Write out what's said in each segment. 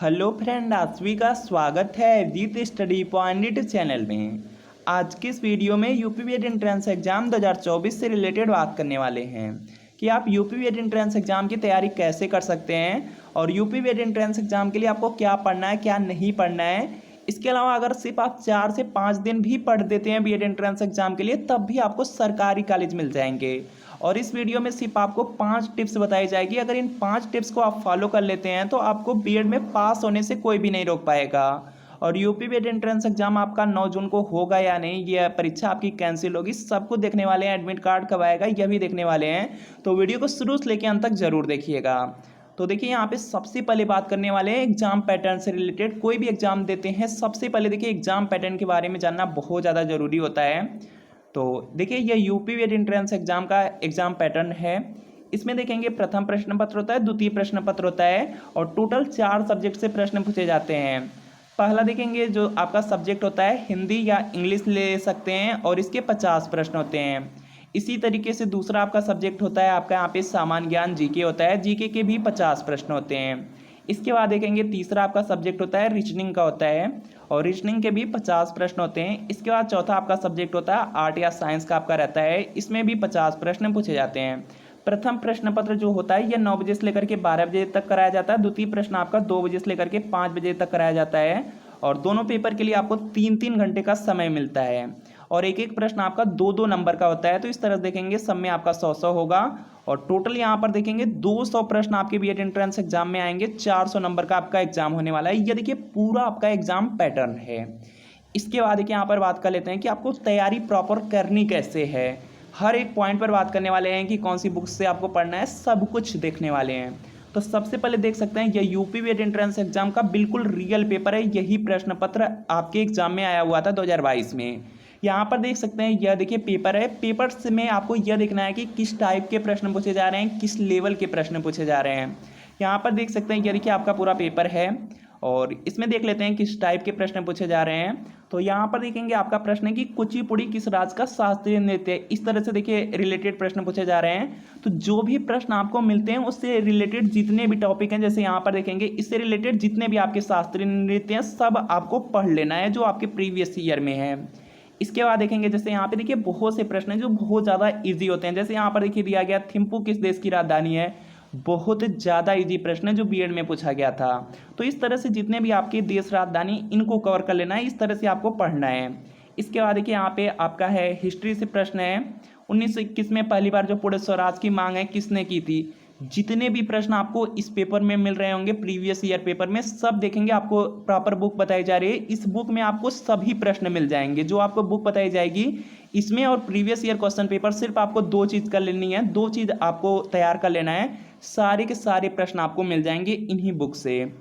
Hello friend, आप सभी का स्वागत है विद स्टडी पॉइंट चैनल में। आज की इस वीडियो में यूपीवीएड एंट्रेंस एग्जाम 2024 से रिलेटेड बात करने वाले हैं कि आप यूपीवीएड एंट्रेंस एग्जाम की तैयारी कैसे कर सकते हैं और यूपीवीएड एंट्रेंस एग्जाम के लिए आपको क्या पढ़ना है, क्या नहीं पढ़ना है। इसके अलावा अगर सिर्फ आप 4 से 5 दिन भी पढ़ देते हैं बीएड एंट्रेंस एग्जाम के लिए, तब भी आपको सरकारी कॉलेज मिल जाएंगे। और इस वीडियो में सिर्फ आपको 5 टिप्स बताई जाएगी। अगर इन 5 टिप्स को आप फॉलो कर लेते हैं तो आपको बीएड में पास होने से कोई भी नहीं रोक पाएगा। और यूपी बीएड एंट्रेंस एग्जाम आपका 9 जून को होगा या नहीं, यह परीक्षा आपकी कैंसिल होगी, सब कुछ देखने वाले हैं। एडमिट कार्ड कब आएगा यह भी देखने वाले हैं। तो वीडियो को शुरू से लेकर अंत तक जरूर देखिएगा। तो देखिए, यहाँ पे सबसे पहले बात करने वाले हैं एग्जाम पैटर्न से रिलेटेड। कोई भी एग्जाम देते हैं, सबसे पहले देखिए एग्जाम पैटर्न के बारे में जानना बहुत ज़्यादा जरूरी होता है। तो देखिए, यह यूपी बीएड एंट्रेंस एग्जाम का एग्जाम पैटर्न है। इसमें देखेंगे प्रथम प्रश्न पत्र होता है, द्वितीय प्रश्न पत्र होता है और टोटल 4 सब्जेक्ट से प्रश्न पूछे जाते हैं। पहला देखेंगे जो आपका सब्जेक्ट होता है हिंदी या इंग्लिश ले सकते हैं और इसके 50 प्रश्न होते हैं। इसी तरीके से दूसरा आपका सब्जेक्ट होता है आपका यहाँ पे सामान्य ज्ञान जीके होता है, जीके के भी 50 प्रश्न होते हैं। इसके बाद देखेंगे तीसरा आपका सब्जेक्ट होता है रीजनिंग का होता है और रीजनिंग के भी 50 प्रश्न होते हैं। इसके बाद चौथा आपका सब्जेक्ट होता है आर्ट या साइंस का आपका रहता है, इसमें भी 50 प्रश्न पूछे जाते हैं। प्रथम प्रश्न पत्र जो होता है यह 9 बजे से लेकर के 12 बजे तक कराया जाता है। द्वितीय प्रश्न आपका 2 बजे से लेकर के 5 बजे तक कराया जाता है और दोनों पेपर के लिए आपको 3-3 घंटे का समय मिलता है और एक एक प्रश्न आपका 2-2 नंबर का होता है। तो इस तरह देखेंगे सब में आपका 100-100 होगा और टोटल यहाँ पर देखेंगे 200 प्रश्न आपके बीएड एंट्रेंस एग्जाम में आएंगे। 400 नंबर का आपका एग्जाम होने वाला है। ये देखिए पूरा आपका एग्जाम पैटर्न है। इसके बाद देखिए यहाँ पर बात कर लेते हैं कि आपको तैयारी प्रॉपर करनी कैसे है। हर एक पॉइंट पर बात करने वाले हैं कि कौन सी बुक से आपको पढ़ना है, सब कुछ देखने वाले हैं। तो सबसे पहले देख सकते हैं यह यूपी बीएड एंट्रेंस एग्जाम का बिल्कुल रियल पेपर है। यही प्रश्न पत्र आपके एग्जाम में आया हुआ था 2022 में। यहाँ पर देख सकते हैं यह देखिए पेपर है। पेपर्स में आपको यह देखना है कि किस टाइप के प्रश्न पूछे जा रहे हैं, किस लेवल के प्रश्न पूछे जा रहे हैं। यहाँ पर देख सकते हैं यह देखिए आपका पूरा पेपर है और इसमें देख लेते हैं किस टाइप के प्रश्न पूछे जा रहे हैं। तो यहाँ पर देखेंगे आपका प्रश्न है कि कुचिपुड़ी किस राज्य का शास्त्रीय नृत्य है। इस तरह से देखिए रिलेटेड प्रश्न पूछे जा रहे हैं। तो जो भी प्रश्न आपको मिलते हैं उससे रिलेटेड जितने भी टॉपिक हैं, जैसे यहाँ पर देखेंगे इससे रिलेटेड जितने भी आपके शास्त्रीय नृत्य हैं, सब आपको पढ़ लेना है जो आपके प्रीवियस ईयर में है। इसके बाद देखेंगे जैसे यहाँ पे देखिए बहुत से प्रश्न हैं जो बहुत ज़्यादा इजी होते हैं। जैसे यहाँ पर देखिए दिया गया थिम्पू किस देश की राजधानी है, बहुत ज़्यादा इजी प्रश्न है जो बीएड में पूछा गया था। तो इस तरह से जितने भी आपके देश राजधानी इनको कवर कर लेना है, इस तरह से आपको पढ़ना है। इसके बाद देखिए यहाँ पे आपका है हिस्ट्री से प्रश्न है 1921 में पहली बार जो पूर्ण स्वराज की मांग है किसने की थी। जितने भी प्रश्न आपको इस पेपर में मिल रहे होंगे प्रीवियस ईयर पेपर में, सब देखेंगे। आपको प्रॉपर बुक बताई जा रही है, इस बुक में आपको सभी प्रश्न मिल जाएंगे। जो आपको बुक बताई जाएगी इसमें और प्रीवियस ईयर क्वेश्चन पेपर, सिर्फ आपको 2 चीज़ कर लेनी है, 2 चीज़ आपको तैयार कर लेना है। सारे के सारे प्रश्न आपको मिल जाएंगे इन्हीं बुक से।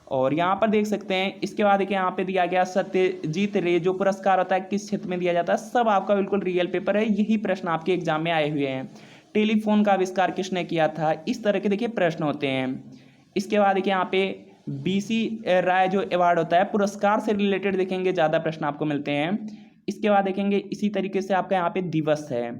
और यहाँ पर देख सकते हैं इसके बाद देखिए यहाँ पे दिया गया सत्यजीत रे जो पुरस्कार होता है किस क्षेत्र में दिया जाता है, सब आपका बिल्कुल रियल पेपर है। यही प्रश्न आपके एग्जाम में आए हुए हैं। टेलीफोन का आविष्कार किसने किया था, इस तरह के देखिए प्रश्न होते हैं। इसके बाद देखिए यहाँ पे बीसी राय जो अवार्ड होता है पुरस्कार से रिलेटेड देखेंगे ज़्यादा प्रश्न आपको मिलते हैं। इसके बाद देखेंगे इसी तरीके से आपका यहाँ पे दिवस है,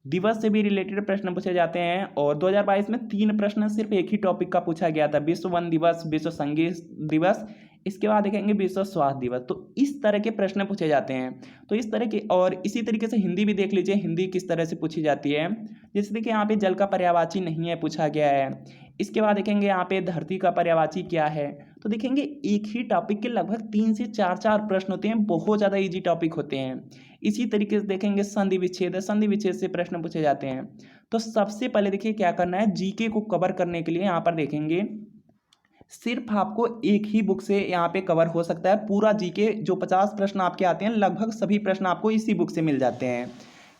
दिवस से भी रिलेटेड प्रश्न पूछे जाते हैं। और 2022 में 3 प्रश्न सिर्फ एक ही टॉपिक का पूछा गया था, विश्व वन दिवस, विश्व संगीत दिवस, इसके बाद देखेंगे विश्व स्वास्थ्य दिवस। तो इस तरह के प्रश्न पूछे जाते हैं। तो इस तरह के, और इसी तरीके से हिंदी भी देख लीजिए, हिंदी किस तरह से पूछी जाती है। जैसे देखिए यहाँ पे जल का पर्यायवाची नहीं है पूछा गया है। इसके बाद देखेंगे यहाँ पे धरती का पर्यायवाची क्या है। तो देखेंगे एक ही टॉपिक के लगभग 3 से 4 प्रश्न होते हैं, बहुत ज़्यादा इजी टॉपिक होते हैं। इसी तरीके से देखेंगे संधि विच्छेद है, संधि विच्छेद से प्रश्न पूछे जाते हैं। तो सबसे पहले देखिए क्या करना है, जीके को कवर करने के लिए यहाँ पर देखेंगे सिर्फ आपको एक ही बुक से यहाँ पे कवर हो सकता है पूरा जीके। जो 50 प्रश्न आपके आते हैं लगभग सभी प्रश्न आपको इसी बुक से मिल जाते हैं।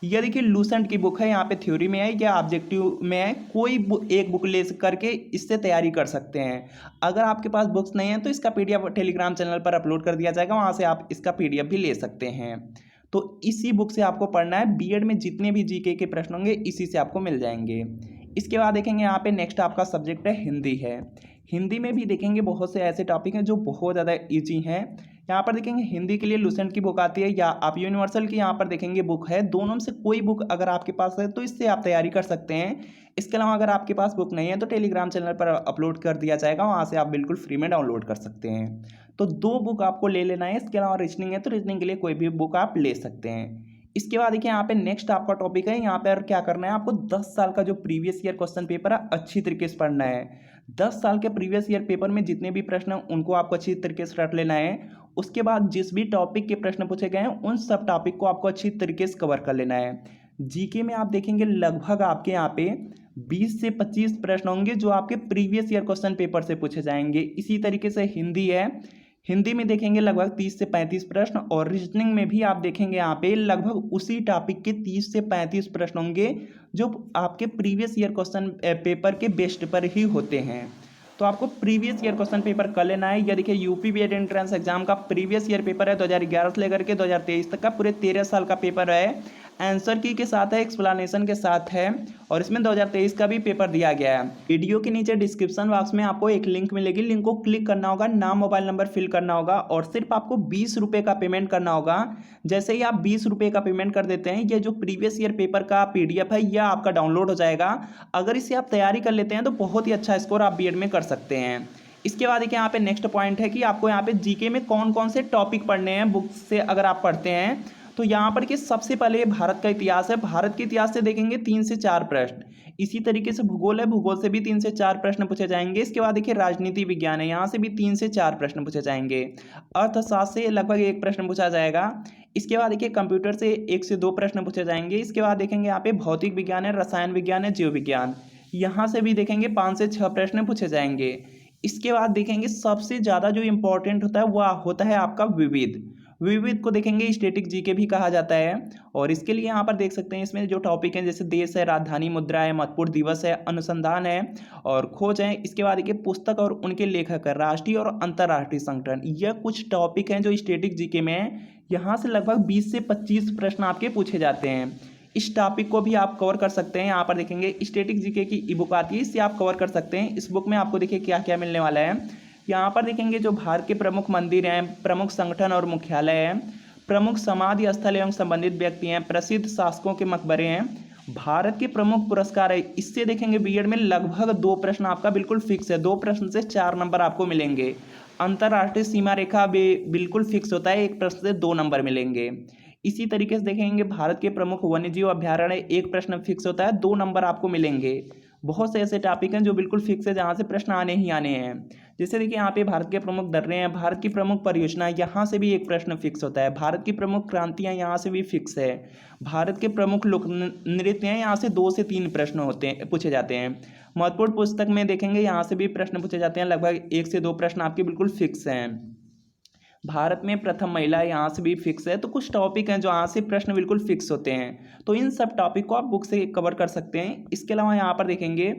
यह देखिए लूसेंट की बुक है, यहाँ पे थ्योरी में है या ऑब्जेक्टिव में है, कोई एक बुक ले करके इससे तैयारी कर सकते हैं। अगर आपके पास बुक्स नहीं है तो इसका पीडीएफ टेलीग्राम चैनल पर अपलोड कर दिया जाएगा, वहाँ से आप इसका पीडीएफ भी ले सकते हैं। तो इसी बुक से आपको पढ़ना है। बीएड में जितने भी जीके के प्रश्न होंगे इसी से आपको मिल जाएंगे। इसके बाद देखेंगे यहाँ पे नेक्स्ट आपका सब्जेक्ट है हिंदी है। हिंदी में भी देखेंगे बहुत से ऐसे टॉपिक हैं जो बहुत ज़्यादा ईजी हैं। यहाँ पर देखेंगे हिंदी के लिए लुसेंट की बुक आती है या आप यूनिवर्सल की यहाँ पर देखेंगे बुक है। दोनों में से कोई बुक अगर आपके पास है तो इससे आप तैयारी कर सकते हैं। इसके अलावा अगर आपके पास बुक नहीं है तो टेलीग्राम चैनल पर अपलोड कर दिया जाएगा, वहाँ से आप बिल्कुल फ्री में डाउनलोड कर सकते हैं। तो 2 बुक आपको ले लेना है। इसके अलावा रीजनिंग है तो रीजनिंग के लिए कोई भी बुक आप ले सकते हैं। इसके बाद देखिए यहाँ पे नेक्स्ट आपका टॉपिक है, यहाँ पर क्या करना है आपको 10 साल का जो प्रीवियस ईयर क्वेश्चन पेपर है अच्छी तरीके से पढ़ना है। 10 साल के प्रीवियस ईयर पेपर में जितने भी प्रश्न हैं उनको आपको अच्छी तरीके से रट लेना है। उसके बाद जिस भी टॉपिक के प्रश्न पूछे गए हैं उन सब टॉपिक को आपको अच्छी तरीके से कवर कर लेना है। जीके में आप देखेंगे लगभग आपके यहाँ पे 20 से 25 प्रश्न होंगे जो आपके प्रीवियस ईयर क्वेश्चन पेपर से पूछे जाएंगे। इसी तरीके से हिंदी है, हिंदी में देखेंगे लगभग 30 से 35 प्रश्न, और रीजनिंग में भी आप देखेंगे यहाँ पे लगभग उसी टॉपिक के 30 से 35 प्रश्न होंगे जो आपके प्रीवियस ईयर क्वेश्चन पेपर के बेस्ड पर ही होते हैं। तो आपको प्रीवियस ईयर क्वेश्चन पेपर कर लेना है। यह देखिए यूपी बीएड एंट्रेंस एग्जाम का प्रीवियस ईयर पेपर है 2011 से लेकर के 2023 तक का, पूरे 13 साल का पेपर है। आंसर की के साथ है, एक्सप्लेनेशन के साथ है, और इसमें 2023 का भी पेपर दिया गया है। वीडियो के नीचे डिस्क्रिप्शन बॉक्स में आपको एक लिंक मिलेगी, लिंक को क्लिक करना होगा, नाम मोबाइल नंबर फिल करना होगा और सिर्फ आपको 20 रुपये का पेमेंट करना होगा। जैसे ही आप 20 रुपये का पेमेंट कर देते हैं, ये जो प्रीवियस ईयर पेपर का PDF है यह आपका डाउनलोड हो जाएगा। अगर इसे आप तैयारी कर लेते हैं तो बहुत ही अच्छा स्कोर आप बीएड में कर सकते हैं। इसके बाद देखिए यहाँ पे नेक्स्ट पॉइंट है कि आपको यहाँ पे जीके में कौन कौन से टॉपिक पढ़ने हैं बुक से अगर आप पढ़ते हैं। तो यहाँ पर कि सबसे पहले भारत का इतिहास है, भारत के इतिहास से देखेंगे 3 से 4 प्रश्न। इसी तरीके से भूगोल है, भूगोल से भी 3 से 4 प्रश्न पूछे जाएंगे। इसके बाद देखिए राजनीति विज्ञान है, यहाँ से भी 3 से 4 प्रश्न पूछे जाएंगे। अर्थशास्त्र से लगभग 1 प्रश्न पूछा जाएगा। इसके बाद देखिए कंप्यूटर से 1 से 2 प्रश्न पूछे जाएंगे। इसके बाद देखेंगे यहाँ पे भौतिक विज्ञान है, रसायन विज्ञान है, जीव विज्ञान, यहाँ से भी देखेंगे 5 से 6 प्रश्न पूछे जाएंगे। इसके बाद देखेंगे सबसे ज़्यादा जो इम्पोर्टेंट होता है वह होता है आपका विविध। विविध को देखेंगे स्टैटिक जीके भी कहा जाता है, और इसके लिए यहाँ पर देख सकते हैं इसमें जो टॉपिक हैं जैसे देश है, राजधानी मुद्रा है, महत्वपूर्ण दिवस है, अनुसंधान है और खोज है। इसके बाद देखिए पुस्तक और उनके लेखक है, राष्ट्रीय और अंतर्राष्ट्रीय संगठन। यह कुछ टॉपिक हैं जो स्टैटिक जीके में है। यहाँ से लगभग 20 से 25 प्रश्न आपके पूछे जाते हैं। इस टॉपिक को भी आप कवर कर सकते हैं। यहाँ पर देखेंगे स्टैटिक जीके की ई बुक आती है, इससे आप कवर कर सकते हैं। इस बुक में आपको देखिए क्या क्या मिलने वाला है। यहाँ पर देखेंगे जो भारत के प्रमुख मंदिर हैं, प्रमुख संगठन और मुख्यालय हैं, प्रमुख समाधि स्थल एवं संबंधित व्यक्ति हैं, प्रसिद्ध शासकों के मकबरे हैं, भारत के प्रमुख पुरस्कार है। इससे देखेंगे बीएड में लगभग 2 प्रश्न आपका बिल्कुल फिक्स है, 2 प्रश्न से 4 नंबर आपको मिलेंगे। अंतर्राष्ट्रीय सीमा रेखा बिल्कुल फिक्स होता है, 1 प्रश्न से 2 नंबर मिलेंगे। इसी तरीके से देखेंगे भारत के प्रमुख वन्यजीव अभ्यारण्य, 1 प्रश्न फिक्स होता है, 2 नंबर आपको मिलेंगे। बहुत से ऐसे टॉपिक हैं जो बिल्कुल फिक्स है, जहाँ से प्रश्न आने ही आने हैं। जैसे देखिए यहाँ पे भारत के प्रमुख दर्रे हैं, भारत की प्रमुख परियोजना, यहाँ से भी 1 प्रश्न फिक्स होता है। भारत की प्रमुख क्रांतियाँ, यहाँ से भी फिक्स है। भारत के प्रमुख लोक नृत्य हैं, यहाँ से 2 से 3 प्रश्न होते हैं, पूछे जाते हैं। महत्वपूर्ण पुस्तक में देखेंगे यहाँ से भी प्रश्न पूछे जाते हैं, लगभग 1 से 2 प्रश्न आपके बिल्कुल फिक्स हैं। भारत में प्रथम महिला, यहाँ से भी फिक्स है। तो कुछ टॉपिक हैं जो यहाँ से प्रश्न बिल्कुल फिक्स होते हैं, तो इन सब टॉपिक को आप बुक से कवर कर सकते हैं। इसके अलावा यहाँ पर देखेंगे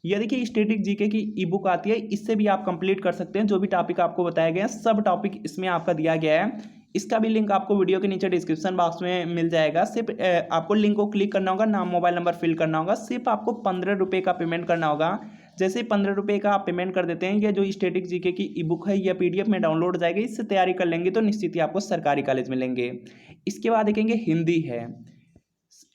यह देखिए स्टैटिक जीके की ई बुक आती है, इससे भी आप कंप्लीट कर सकते हैं। जो भी टॉपिक आपको बताए गए हैं सब टॉपिक इसमें आपका दिया गया है। इसका भी लिंक आपको वीडियो के नीचे डिस्क्रिप्शन बॉक्स में मिल जाएगा। सिर्फ आपको लिंक को क्लिक करना होगा, नाम मोबाइल नंबर फिल करना होगा, सिर्फ आपको 15 रुपये का पेमेंट करना होगा। जैसे 15 रुपये का आप पेमेंट कर देते हैं, यह जो स्टैटिक जीके की ई बुक है यह PDF में डाउनलोड हो जाएगी। इससे तैयारी कर लेंगे तो निश्चित ही आपको सरकारी कॉलेज मिलेंगे। इसके बाद देखेंगे हिंदी है,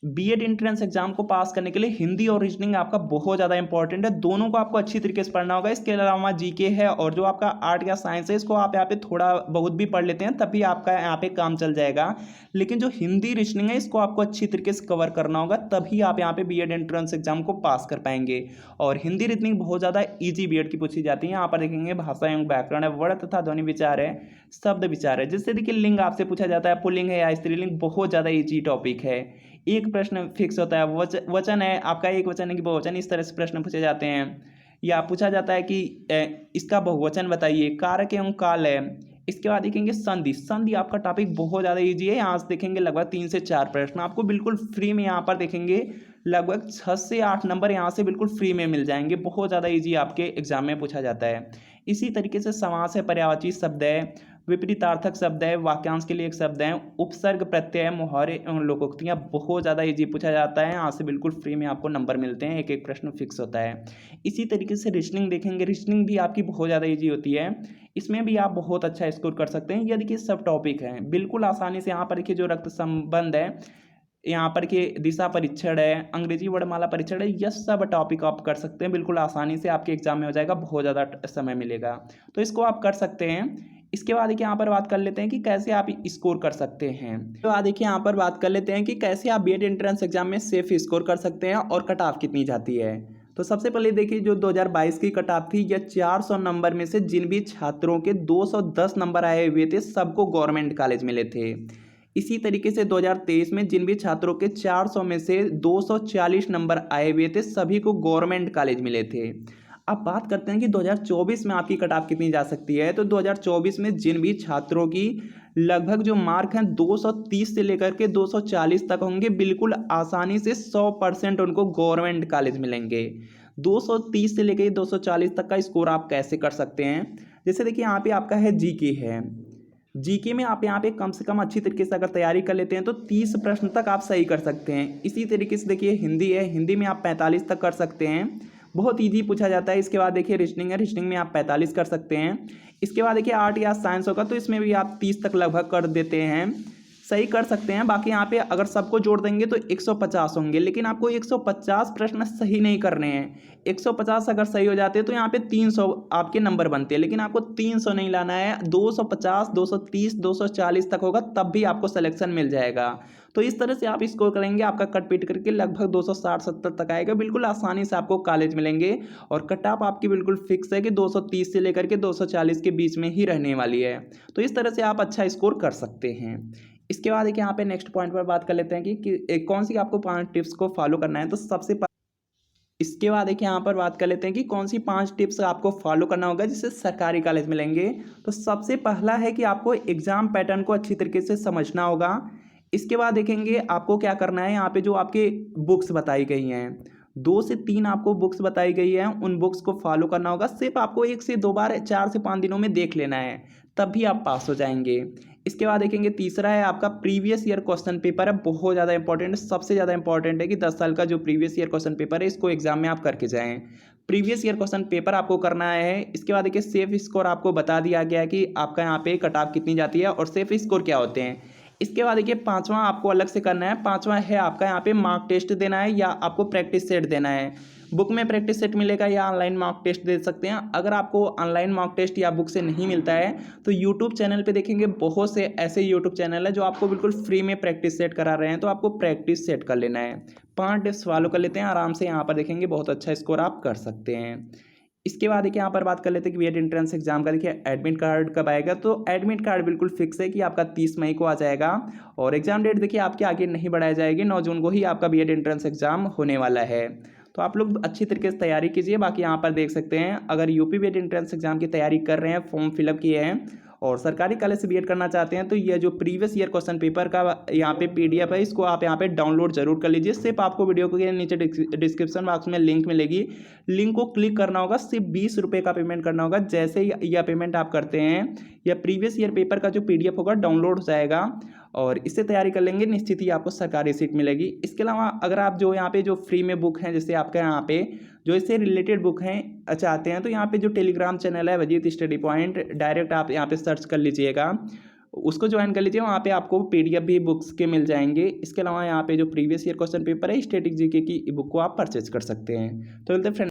बीएड एंट्रेंस एग्जाम को पास करने के लिए हिंदी और रीजनिंग आपका बहुत ज़्यादा इंपॉर्टेंट है, दोनों को आपको अच्छी तरीके से पढ़ना होगा। इसके अलावा जीके है और जो आपका आर्ट या साइंस है इसको आप यहाँ पे थोड़ा बहुत भी पढ़ लेते हैं तभी आपका यहाँ पे काम चल जाएगा। लेकिन जो हिंदी रीजनिंग है इसको आपको अच्छी तरीके से कवर करना होगा, तभी आप यहाँ पे बीएड एंट्रेंस एग्जाम को पास कर पाएंगे। और हिंदी रीजनिंग बहुत ज़्यादा ईजी बीएड की पूछी जाती है। यहाँ पर देखेंगे भाषा एवं व्याकरण है, वर्ण तथा ध्वनि विचार है, शब्द विचार है। जिससे देखिए लिंग आपसे पूछा जाता है, पुल्लिंग है या स्त्रीलिंग, बहुत ज़्यादा ईजी टॉपिक है। 1 प्रश्न फिक्स होता है। वचन है आपका, एक वचन है कि बहुवचन, इस तरह से प्रश्न पूछे जाते हैं। या पूछा जाता है कि इसका बहुवचन बताइए। कारक एवं काल है। इसके बाद देखेंगे संधि, संधि आपका टॉपिक बहुत ज़्यादा इजी है। यहाँ से देखेंगे लगभग 3 से 4 प्रश्न आपको बिल्कुल फ्री में यहाँ पर देखेंगे लगभग 6 से 8 नंबर यहाँ से बिल्कुल फ्री में मिल जाएंगे। बहुत ज़्यादा ईजी आपके एग्जाम में पूछा जाता है। इसी तरीके से समास है, पर्यायवाची शब्द है, विपरीतार्थक शब्द है, वाक्यांश के लिए एक शब्द है, उपसर्ग, प्रत्यय, मुहावरे एवं लोकोक्तियाँ बहुत ज़्यादा इजी पूछा जाता है। यहाँ से बिल्कुल फ्री में आपको नंबर मिलते हैं, एक एक प्रश्न फिक्स होता है। इसी तरीके से रीजनिंग देखेंगे, रीजनिंग भी आपकी बहुत ज़्यादा ईजी होती है, इसमें भी आप बहुत अच्छा स्कोर कर सकते हैं। ये देखिए सब टॉपिक हैं, बिल्कुल आसानी से। यहाँ पर देखिए जो रक्त संबंध है, यहाँ पर के दिशा परीक्षण है, अंग्रेजी वर्णमाला परीक्षण है, यह सब टॉपिक आप कर सकते हैं बिल्कुल आसानी से। आपके एग्जाम में हो जाएगा, बहुत ज़्यादा समय मिलेगा, तो इसको आप कर सकते हैं। इसके बाद देखिए यहाँ पर बात कर लेते हैं कि कैसे आप स्कोर कर सकते हैं। तो आज देखिए यहाँ पर बात कर लेते हैं कि कैसे आप बीएड एंट्रेंस एग्जाम में सेफ स्कोर कर सकते हैं और कट ऑफ कितनी जाती है। तो सबसे पहले देखिए जो 2022 की कट ऑफ थी, यह 400 नंबर में से जिन भी छात्रों के 210 नंबर आए हुए थे सबको गवर्नमेंट कॉलेज मिले थे। इसी तरीके से 2023 में जिन भी छात्रों के 400 में से 240 नंबर आए हुए थे सभी को गवर्नमेंट कॉलेज मिले थे। अब बात करते हैं कि 2024 में आपकी कट ऑफ कितनी जा सकती है। तो 2024 में जिन भी छात्रों की लगभग जो मार्क हैं 230 से लेकर के 240 तक होंगे, बिल्कुल आसानी से 100% उनको गवर्नमेंट कॉलेज मिलेंगे। 230 से लेकर 240 तक का स्कोर आप कैसे कर सकते हैं। जैसे देखिए यहाँ पे आपका है जीके है, जीके में आप यहाँ पे कम से कम अच्छी तरीके से अगर तैयारी कर लेते हैं तो 30 प्रश्न तक आप सही कर सकते हैं। इसी तरीके से देखिए हिंदी है, हिंदी में आप 45 तक कर सकते हैं, बहुत इजी पूछा जाता है। इसके बाद देखिए रीजनिंग है, रीजनिंग में आप 45 कर सकते हैं। इसके बाद देखिए आर्ट या साइंस होगा तो इसमें भी आप 30 तक लगभग कर देते हैं, सही कर सकते हैं। बाकी यहाँ पे अगर सबको जोड़ देंगे तो 150 होंगे, लेकिन आपको 150 प्रश्न सही नहीं करने हैं। 150 अगर सही हो जाते हैं तो यहाँ पे 300 आपके नंबर बनते हैं, लेकिन आपको 300 नहीं लाना है, 250, 230, 240 तक होगा तब भी आपको सिलेक्शन मिल जाएगा। तो इस तरह से आप स्कोर करेंगे, आपका कट पीट करके लगभग 260-70 तक आएगा, बिल्कुल आसानी से आपको कॉलेज मिलेंगे। और कट ऑफ आपकी बिल्कुल फिक्स है कि 230 से लेकर के 240 के बीच में ही रहने वाली है। तो इस तरह से आप अच्छा स्कोर कर सकते हैं। इसके बाद एक यहाँ पे नेक्स्ट पॉइंट पर बात कर लेते हैं कि कौन सी आपको 5 टिप्स को फॉलो करना है। तो इसके बाद देखिए यहाँ पर बात कर लेते हैं कि कौन सी 5 टिप्स आपको फॉलो करना होगा जिससे सरकारी कॉलेज मिलेंगे। तो सबसे पहला है कि आपको एग्जाम पैटर्न को अच्छी तरीके से समझना होगा। इसके बाद देखेंगे आपको क्या करना है, यहाँ पे जो आपके बुक्स बताई गई हैं 2 से 3 आपको बुक्स बताई गई है, उन बुक्स को फॉलो करना होगा। सिर्फ आपको 1 से 2 बार 4 से 5 दिनों में देख लेना है, तब भी आप पास हो जाएंगे। इसके बाद देखेंगे तीसरा है आपका प्रीवियस ईयर क्वेश्चन पेपर है, बहुत ज़्यादा इंपॉर्टेंट, सबसे ज़्यादा इंपॉर्टेंट है कि 10 साल का जो प्रीवियस ईयर क्वेश्चन पेपर है इसको एग्जाम में आप करके जाएं। प्रीवियस ईयर क्वेश्चन पेपर आपको करना है। इसके बाद देखिए सेफ स्कोर आपको बता दिया गया है कि आपका यहाँ पे कट ऑफ कितनी जाती है और सेफ स्कोर क्या होते हैं। इसके बाद देखिए 5वां आपको अलग से करना है। 5वां है आपका यहाँ पे मार्क टेस्ट देना है या आपको प्रैक्टिस सेट देना है। बुक में प्रैक्टिस सेट मिलेगा या ऑनलाइन मार्क टेस्ट दे सकते हैं। अगर आपको ऑनलाइन मार्क टेस्ट या बुक से नहीं मिलता है तो यूट्यूब चैनल पे देखेंगे बहुत से ऐसे यूट्यूब चैनल है जो आपको बिल्कुल फ्री में प्रैक्टिस सेट करा रहे हैं, तो आपको प्रैक्टिस सेट कर लेना है। 5 टिप्स फॉलो कर लेते हैं, आराम से यहाँ पर देखेंगे बहुत अच्छा स्कोर आप कर सकते हैं। इसके बाद देखिए यहाँ पर बात कर लेते हैं कि बीएड एंट्रेंस एग्जाम का देखिए एडमिट कार्ड कब आएगा। तो एडमिट कार्ड बिल्कुल फिक्स है कि आपका 30 मई को आ जाएगा और एग्जाम डेट देखिए आपके आगे नहीं बढ़ाई जाएगी, 9 जून को ही आपका बीएड एंट्रेंस एग्जाम होने वाला है। तो आप लोग अच्छी तरीके से तैयारी कीजिए। बाकी यहाँ पर देख सकते हैं अगर यूपी बीएड एंट्रेंस एग्जाम की तैयारी कर रहे हैं, फॉर्म फिलअप किए हैं और सरकारी कॉलेज से बीएड करना चाहते हैं तो ये जो प्रीवियस ईयर क्वेश्चन पेपर का यहाँ पे पीडीएफ है इसको आप यहाँ पे डाउनलोड जरूर कर लीजिए। सिर्फ आपको वीडियो के नीचे डिस्क्रिप्शन बॉक्स में लिंक मिलेगी, लिंक को क्लिक करना होगा, सिर्फ 20 रुपये का पेमेंट करना होगा। जैसे ही यह पेमेंट आप करते हैं या प्रीवियस ईयर पेपर का जो पीडीएफ होगा डाउनलोड हो जाएगा और इससे तैयारी कर लेंगे, निश्चित ही आपको सरकारी सीट मिलेगी। इसके अलावा अगर आप जो यहाँ पे जो फ्री में बुक हैं जैसे आपका यहाँ पे जो इससे रिलेटेड बुक हैं चाहते हैं तो यहाँ पे जो टेलीग्राम चैनल है वजीद स्टडी पॉइंट, डायरेक्ट आप यहाँ पे सर्च कर लीजिएगा, उसको ज्वाइन कर लीजिए। वहाँ पे आपको पीडीएफ भी बुक्स के मिल जाएंगे। इसके अलावा यहाँ पे जो प्रीवियस ईयर क्वेश्चन पेपर है स्टैटिक जीके की बुक को आप परचेज कर सकते हैं। तो बोलते फ्रेंड